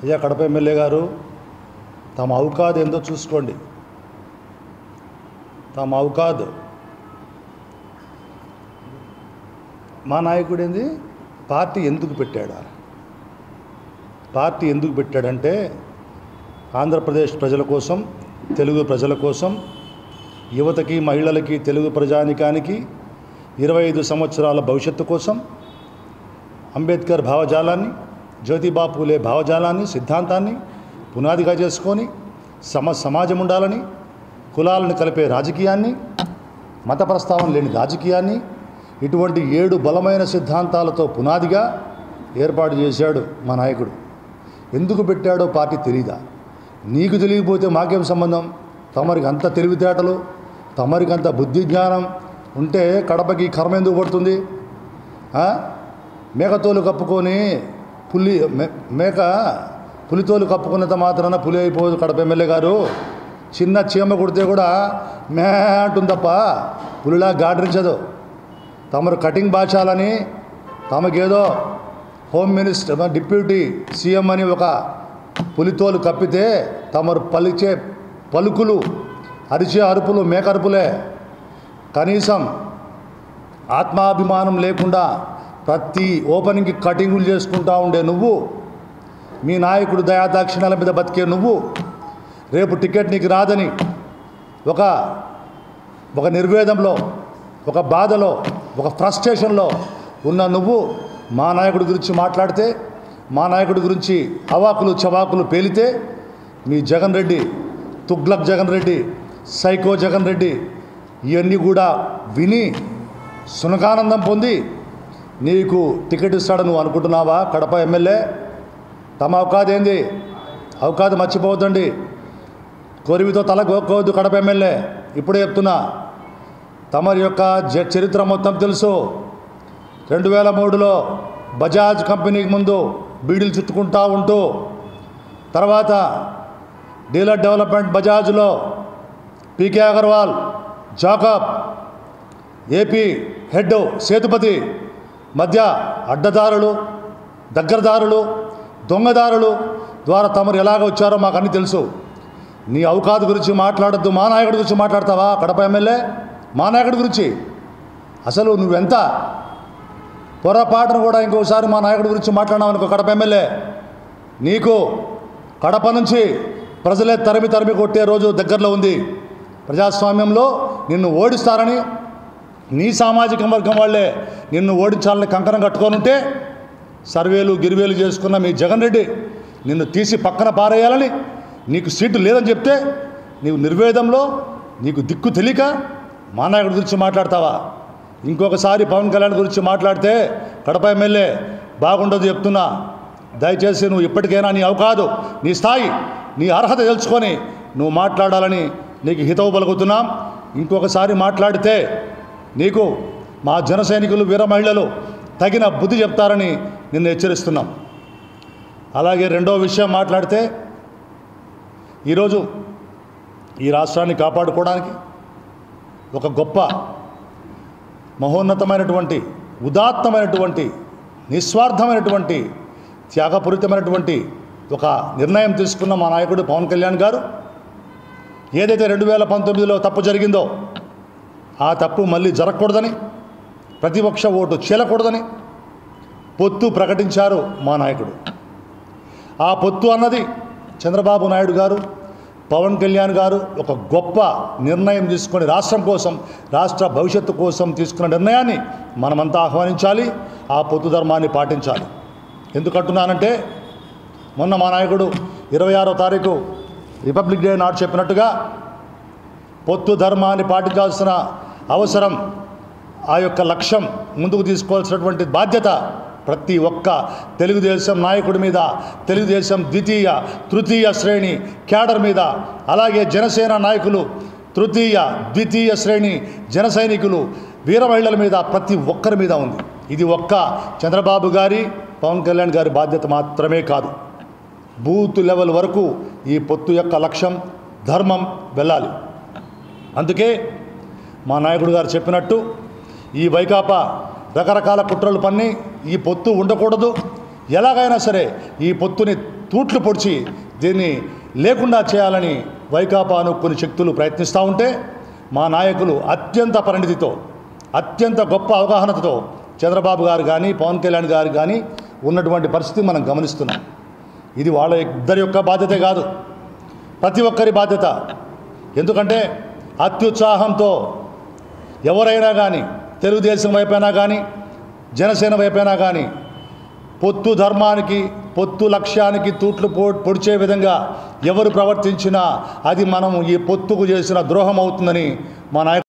అయ్యా కడప ఎమ్మెల్యే గారు, తమ ఔకాదు ఏందో చూసుకోండి. తమ ఔకాదు మా నాయకుడు ఏంది, పార్టీ ఎందుకు పెట్టాడా? పార్టీ ఎందుకు పెట్టాడంటే ఆంధ్రప్రదేశ్ ప్రజల కోసం, తెలుగు ప్రజల కోసం, యువతకి, మహిళలకి, తెలుగు ప్రజానికానికి 25 సంవత్సరాల భవిష్యత్తు కోసం అంబేద్కర్ భావజాలాన్ని, జ్యోతిబా పూలే భావజాలాన్ని, సిద్ధాంతాన్ని పునాదిగా చేసుకొని సమాజం ఉండాలని, కులాలను కలిపే రాజకీయాన్ని, మత ప్రస్తావన లేని రాజకీయాన్ని, ఇటువంటి 7 బలమైన సిద్ధాంతాలతో పునాదిగా ఏర్పాటు చేశాడు మా నాయకుడు. ఎందుకు పెట్టాడో పార్టీ తెలీదా? నీకు తెలియకపోతే మాకేం సంబంధం? తమరికి అంత తెలివితేటలు, తమరికి అంత బుద్ధి జ్ఞానం ఉంటే కడపకి కర్మ ఎందుకు పడుతుంది? మేకతోలు కప్పుకొని పులితోలు కప్పుకున్నంత మాత్రాన పులి అయిపోదు కడప ఎమ్మెల్యే గారు. చిన్న చీమ కుడితే కూడా మే అంటుంది తప్ప పులిలా గాడ్రించదు. తమరు కటింగ్ భాషలని, తమకేదో హోమ్ మినిస్టర్, డిప్యూటీ సీఎం అని ఒక పులితోలు కప్పితే తమరు పలిచే పలుకులు, అరిచే అరుపులు మేకరుపులే. కనీసం ఆత్మాభిమానం లేకుండా ప్రతి ఓపెనింగ్కి కటింగులు చేసుకుంటూ ఉండే నువ్వు, మీ నాయకుడు దయాదాక్షిణ్యాల మీద బతికే నువ్వు, రేపు టికెట్ నీకు రాదని ఒక నిర్వేదంలో, ఒక బాధలో, ఒక ఫ్రస్ట్రేషన్లో ఉన్న నువ్వు మా నాయకుడి గురించి మాట్లాడితే, మా నాయకుడి గురించి అవాకులు చవాకులు పేలితే, మీ జగన్ రెడ్డి, తుగ్లక్ జగన్ రెడ్డి, సైకో జగన్ రెడ్డి ఇవన్నీ కూడా విని సునకానందం పొంది నీకు టికెట్ ఇస్తాడని నువ్వు అనుకుంటున్నావా? కడప ఎమ్మెల్యే, తమ ఔకాదు ఏంది? ఔకాదు మర్చిపోవద్దండి. కొరివితో తల గోక్కోవద్దు కడప ఎమ్మెల్యే. ఇప్పుడే చెప్తున్నా, తమరి యొక్క చరిత్ర మొత్తం తెలుసు. 2003లో బజాజ్ కంపెనీకి ముందు బీడీలు చుట్టుకుంటూ ఉంటూ, తర్వాత డీలర్ డెవలప్మెంట్ బజాజ్లో PK Agarwal, Jacob, AP head Sethupathi మధ్య అడ్డదారులు, దగ్గరదారులు, దొంగదారులు ద్వారా తమరు ఎలాగ వచ్చారో మాకు అన్నీ తెలుసు. నీ ఔకాదు గురించి మాట్లాడద్దు. మా నాయకుడి గురించి మాట్లాడతావా కడప ఎమ్మెల్యే? మా నాయకుడి గురించి అసలు నువ్వెంత? పొరపాటును కూడా ఇంకోసారి మా నాయకుడి గురించి మాట్లాడినావు అనుకో కడప ఎమ్మెల్యే, నీకు కడప నుంచి ప్రజలే తరిమి కొట్టే రోజు దగ్గరలో ఉంది. ప్రజాస్వామ్యంలో నిన్ను ఓడిస్తారని, నీ సామాజిక వర్గం వాళ్ళే నిన్ను ఓడించాలని కంకణం కట్టుకొని ఉంటే, సర్వేలు గిరివేలు చేసుకున్న మీ జగన్ రెడ్డి నిన్ను తీసి పక్కన పారేయాలని, నీకు సీటు లేదని చెప్తే నీవు నిర్వేదంలో నీకు దిక్కు తెలియక మా నాయకుడి గురించి మాట్లాడతావా? ఇంకొకసారి పవన్ కళ్యాణ్ గురించి మాట్లాడితే కడప ఎమ్మెల్యే బాగుండదు చెప్తున్నా. దయచేసి నువ్వు ఇప్పటికైనా నీ ఔకాదు, నీ స్థాయి, నీ అర్హత తెలుసుకొని నువ్వు మాట్లాడాలని నీకు హితవు పలుకుతున్నాం. ఇంకొకసారి మాట్లాడితే నీకు మా జన సైనికులు, వీర మహిళలు తగిన బుద్ధి చెప్తారని నిన్ను హెచ్చరిస్తున్నాం. అలాగే రెండో విషయం మాట్లాడితే, ఈరోజు ఈ రాష్ట్రాన్ని కాపాడుకోవడానికి ఒక గొప్ప మహోన్నతమైనటువంటి, ఉదాత్తమైనటువంటి, నిస్వార్థమైనటువంటి, త్యాగపూరితమైనటువంటి ఒక నిర్ణయం తీసుకున్న మా నాయకుడు పవన్ కళ్యాణ్ గారు ఏదైతే 2019లో తప్పు జరిగిందో ఆ తప్పు మళ్ళీ జరగకూడదని, ప్రతిపక్ష ఓటు చీలకూడదని పొత్తు ప్రకటించారు మా నాయకుడు. ఆ పొత్తు అన్నది చంద్రబాబు నాయుడు గారు, పవన్ కళ్యాణ్ గారు ఒక గొప్ప నిర్ణయం తీసుకొని రాష్ట్రం కోసం, రాష్ట్ర భవిష్యత్తు కోసం తీసుకున్న నిర్ణయాన్ని మనమంతా ఆహ్వానించాలి. ఆ పొత్తు ధర్మాన్ని పాటించాలి. ఎందుకంటున్నానంటే, మొన్న మా నాయకుడు 26వ తారీఖు రిపబ్లిక్ డే నాడు చెప్పినట్టుగా పొత్తు ధర్మాన్ని పాటించాల్సిన అవసరం, ఆ యొక్క లక్ష్యం ముందుకు తీసుకోవాల్సినటువంటి బాధ్యత ప్రతి ఒక్క తెలుగుదేశం నాయకుడి మీద, తెలుగుదేశం ద్వితీయ తృతీయ శ్రేణి క్యాడర్ మీద, అలాగే జనసేన నాయకులు తృతీయ ద్వితీయ శ్రేణి జన సైనికులు, వీర మహిళల మీద, ప్రతి ఒక్కరి మీద ఉంది. ఇది ఒక్క చంద్రబాబు గారి, పవన్ కళ్యాణ్ గారి బాధ్యత మాత్రమే కాదు. బూత్ లెవెల్ వరకు ఈ పొత్తు యొక్క లక్ష్యం, ధర్మం వెళ్ళాలి. అందుకే మా నాయకుడు గారు చెప్పినట్టు ఈ వైకాపా రకరకాల కుట్రలు పన్ని ఈ పొత్తు ఉండకూడదు, ఎలాగైనా సరే ఈ పొత్తుని తూట్లు పొడిచి దీన్ని లేకుండా చేయాలని వైకాపాను కొన్ని శక్తులు ప్రయత్నిస్తూ ఉంటే మా నాయకులు అత్యంత పరిణితితో అత్యంత గొప్ప అవగాహనతో చంద్రబాబు గారు కానీ పవన్ కళ్యాణ్ గారు కానీ ఉన్నటువంటి పరిస్థితి మనం గమనిస్తున్నాం. ఇది వాళ్ళ ఇద్దరి యొక్క బాధ్యతే కాదు, ప్రతి ఒక్కరి బాధ్యత. ఎందుకంటే అత్యుత్సాహంతో ఎవరైనా కానీ తెలుగుదేశం వైపైనా కానీ జనసేన వైపైనా కానీ పొత్తు ధర్మానికి పొత్తు లక్ష్యానికి తూట్లు పొడిచే విధంగా ఎవరు ప్రవర్తించినా అది మనం ఈ పొత్తుకు చేసిన ద్రోహం అవుతుందని మా నాయకులు